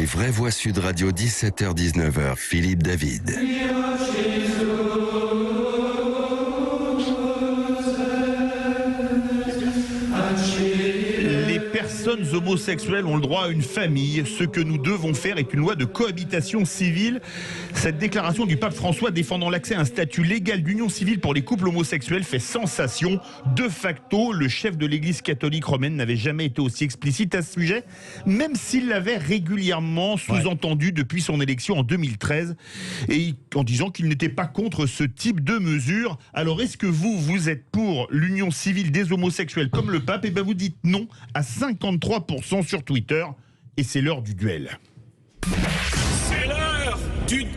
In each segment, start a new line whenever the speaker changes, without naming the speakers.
Les vraies voix Sud Radio, 17h-19h, Philippe David.
Les personnes homosexuelles ont le droit à une famille. Ce que nous devons faire est une loi de cohabitation civile. Cette déclaration du pape François défendant l'accès à un statut légal d'union civile pour les couples homosexuels fait sensation. De facto, le chef de l'Église catholique romaine n'avait jamais été aussi explicite à ce sujet, même s'il l'avait régulièrement sous-entendu depuis son élection en 2013, et en disant qu'il n'était pas contre ce type de mesures. Alors, est-ce que vous êtes pour l'union civile des homosexuels comme le pape? Eh bien, vous dites non à 53% sur Twitter, et c'est l'heure du duel.
C'est l'heure du duel.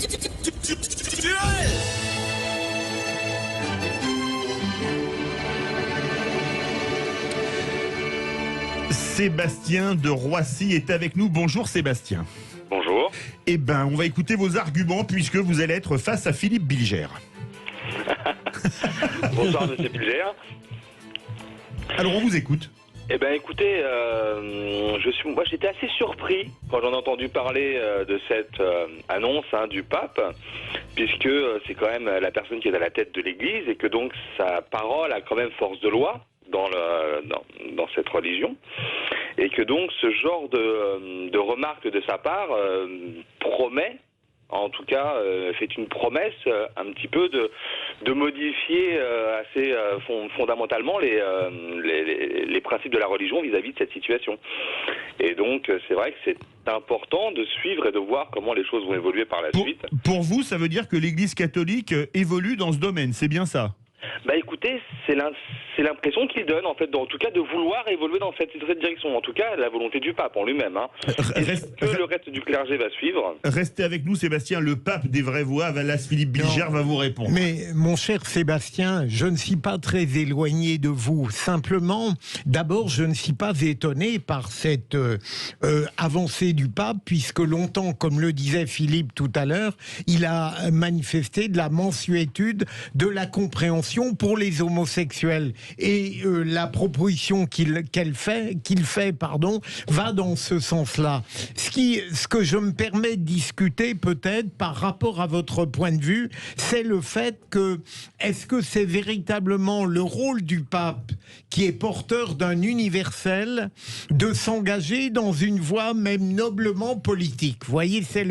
Sébastien de Roissy est avec nous. Bonjour Sébastien.
Bonjour.
Eh ben, on va écouter vos arguments puisque vous allez être face à Philippe Bilger.
Bonsoir Monsieur Bilger.
Alors on vous écoute.
Eh ben écoutez, moi j'étais assez surpris quand j'en ai entendu parler de cette annonce du pape, puisque c'est quand même la personne qui est à la tête de l'Église et que donc sa parole a quand même force de loi dans cette religion, et que donc ce genre de remarque de sa part promet, en tout cas fait une promesse un petit peu de modifier assez fondamentalement les principes de la religion vis-à-vis de cette situation. Et donc c'est vrai que c'est important de suivre et de voir comment les choses vont évoluer par la suite.
Pour vous, ça veut dire que l'Église catholique évolue dans ce domaine, c'est bien ça?
Bah écoutez, c'est l'impression qu'il donne, en fait, en tout cas de vouloir évoluer dans cette direction. En tout cas, la volonté du pape en lui-même. Est-ce que le reste du clergé va suivre?
Restez avec nous Sébastien, le pape des vraies voix, Valas Philippe Bilger va vous répondre.
Mais mon cher Sébastien, je ne suis pas très éloigné de vous. Simplement, d'abord, je ne suis pas étonné par cette avancée du pape, puisque longtemps, comme le disait Philippe tout à l'heure, il a manifesté de la mansuétude, de la compréhension pour les homosexuels. Et la proposition qu'il fait, va dans ce sens-là. Ce que je me permets de discuter peut-être par rapport à votre point de vue, c'est le fait que, est-ce que c'est véritablement le rôle du pape, qui est porteur d'un universel, de s'engager dans une voie même noblement politique? Vous voyez, c'est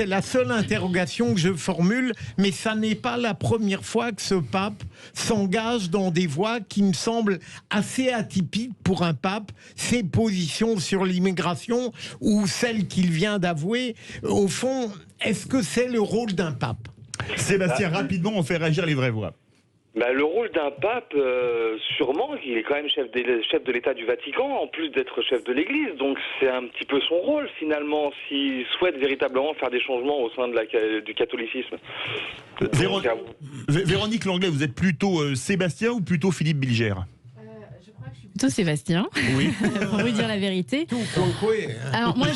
la seule interrogation que je formule, mais ça n'est pas la première fois que ce pape s'engage dans des voies qui me semblent assez atypiques pour un pape. Ses positions sur l'immigration ou celles qu'il vient d'avouer, au fond, est-ce que c'est le rôle d'un pape?
Sébastien, rapidement, on fait réagir les vraies voix.
Le rôle d'un pape, sûrement, il est quand même chef de l'État du Vatican, en plus d'être chef de l'Église, donc c'est un petit peu son rôle finalement, s'il souhaite véritablement faire des changements au sein du catholicisme.
Véronique Langlais, vous êtes plutôt Sébastien ou plutôt Philippe Bilger?
Plutôt Sébastien,
oui.
Pour vous dire la vérité. Alors moi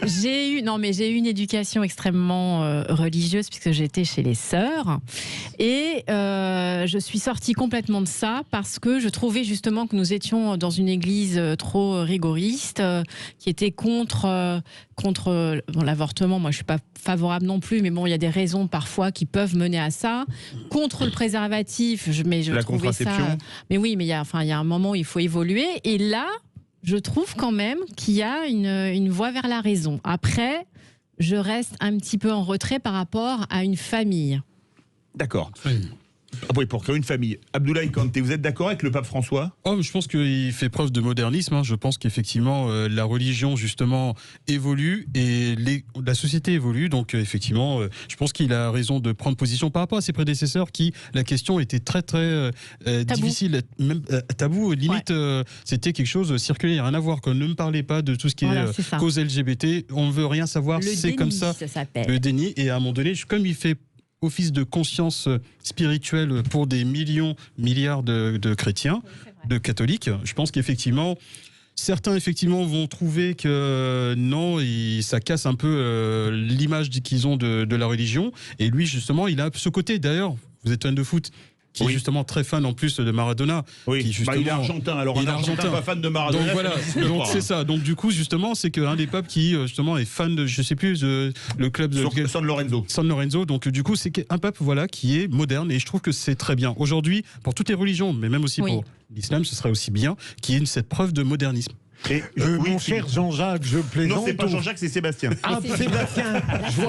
j'ai eu une éducation extrêmement religieuse puisque j'étais chez les sœurs et je suis sortie complètement de ça parce que je trouvais justement que nous étions dans une église trop rigoriste qui était contre l'avortement. Moi je suis pas favorable non plus, mais bon il y a des raisons parfois qui peuvent mener à ça. Contre le préservatif,
la contraception.
Mais oui, mais il y a un moment où il faut évoluer. Et là, je trouve quand même qu'il y a une voie vers la raison. Après, je reste un petit peu en retrait par rapport à une famille.
D'accord. Oui, pour créer une famille. Abdoulaye Kanté, vous êtes d'accord avec le pape François?
Je pense qu'il fait preuve de modernisme. Je pense qu'effectivement, la religion, justement, évolue et la société évolue. Donc, effectivement, je pense qu'il a raison de prendre position par rapport à ses prédécesseurs qui, la question était très, très difficile, même tabou. Limite, c'était quelque chose circulaire. Il n'y a rien à voir. Qu'on ne me parlez pas de tout ce qui est cause LGBT. On ne veut rien savoir. C'est comme ça.
Ça s'appelle.
Le déni. Et à un moment donné, comme il fait office de conscience spirituelle pour des milliards de chrétiens, de catholiques, je pense qu'effectivement, certains vont trouver que non, ça casse un peu l'image qu'ils ont de la religion. Et lui, justement, il a ce côté, d'ailleurs, vous êtes fan de foot, qui est justement très fan en plus de Maradona.
Oui,
qui justement,
il est argentin, alors
il est
un argentin pas fan de Maradona.
Donc voilà, donc c'est ça. Donc du coup, justement, c'est qu'un des papes qui justement est fan de, je sais plus, le club de
San Lorenzo.
San Lorenzo. Donc du coup, c'est un pape voilà qui est moderne et je trouve que c'est très bien. Aujourd'hui, pour toutes les religions, mais même aussi pour l'islam, ce serait aussi bien qu'il y ait cette preuve de modernisme.
Mon cher Jean-Jacques, je plaisante.
Non, c'est pas Jean-Jacques, c'est Sébastien.
Ah, Sébastien.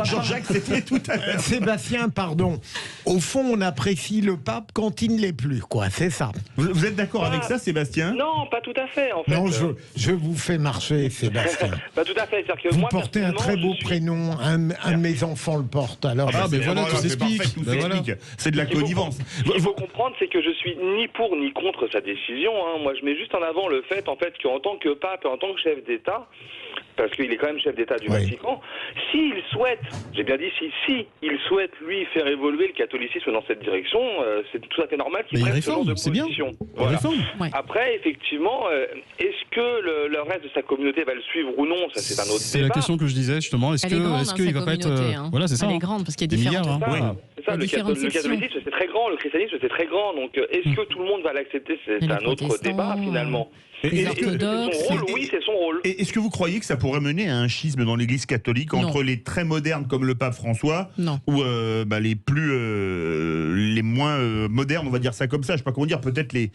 Jean-Jacques, c'était tout à l'heure.
Sébastien, pardon. Au fond, on apprécie le pape quand il ne l'est plus, quoi. C'est ça.
Vous êtes d'accord avec ça, Sébastien?
Non, pas tout à fait, en fait.
Non, je vous fais marcher, Sébastien.
Pas tout à fait. C'est-à-dire que
Vous
moi,
portez un très beau prénom. Un de mes enfants le porte. Alors,
mais voilà, tout s'explique.
C'est de la connivence.
Il faut comprendre, c'est que je suis ni pour ni contre sa décision. Moi, je mets juste en avant le fait, en fait, qu'en tant que pape, en tant que chef d'État, parce qu'il est quand même chef d'État du Vatican, s'il souhaite, j'ai bien dit si il souhaite, lui, faire évoluer le catholicisme dans cette direction, c'est tout à fait normal qu'il prenne ce genre de position. Voilà. Après, effectivement, est-ce que le reste de sa communauté va le suivre ou non? Ça, c'est un autre débat.
C'est la question que je disais, justement. Est-ce qu'il va pas être...
Voilà, c'est ça. Elle est grande, parce qu'il y a différentes...
C'est ça, le catholicisme, c'est très grand, le christianisme, c'est très grand. Donc, est-ce que tout le monde va l'accepter? C'est un autre débat, finalement.
Les orthodoxes.
Son rôle, oui, c'est son rôle.
Et est-ce que vous croyez que ça pourrait mener à un schisme dans l'Église catholique entre les très modernes comme le pape François ou les moins modernes, on va dire ça comme ça, je sais pas comment dire, peut-être les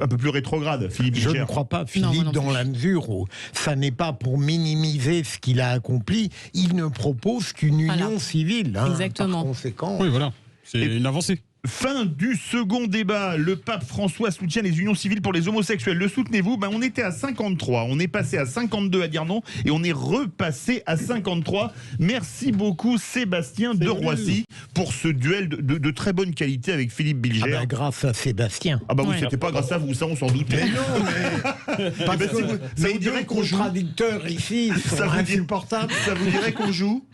un peu plus rétrograde, Philippe Bilger.
Je ne crois pas, Philippe, dans la mesure où ça n'est pas pour minimiser ce qu'il a accompli. Il ne propose qu'une union civile.
Exactement.
Par conséquent.
Oui, voilà. C'est une avancée.
Fin du second débat. Le pape François soutient les unions civiles pour les homosexuels. Le soutenez-vous? On était à 53. On est passé à 52 à dire non. Et on est repassé à 53. Merci beaucoup, Sébastien de Roissy, pour ce duel de très bonne qualité avec Philippe Bilger.
Grâce à Sébastien.
Oui, c'était pas grâce à vous, ça on s'en doutait.
Mais non, mais... Parce que ça vous dirait qu'on joue. Contradicteurs ici, sont insupportables.
Ça vous dirait qu'on joue?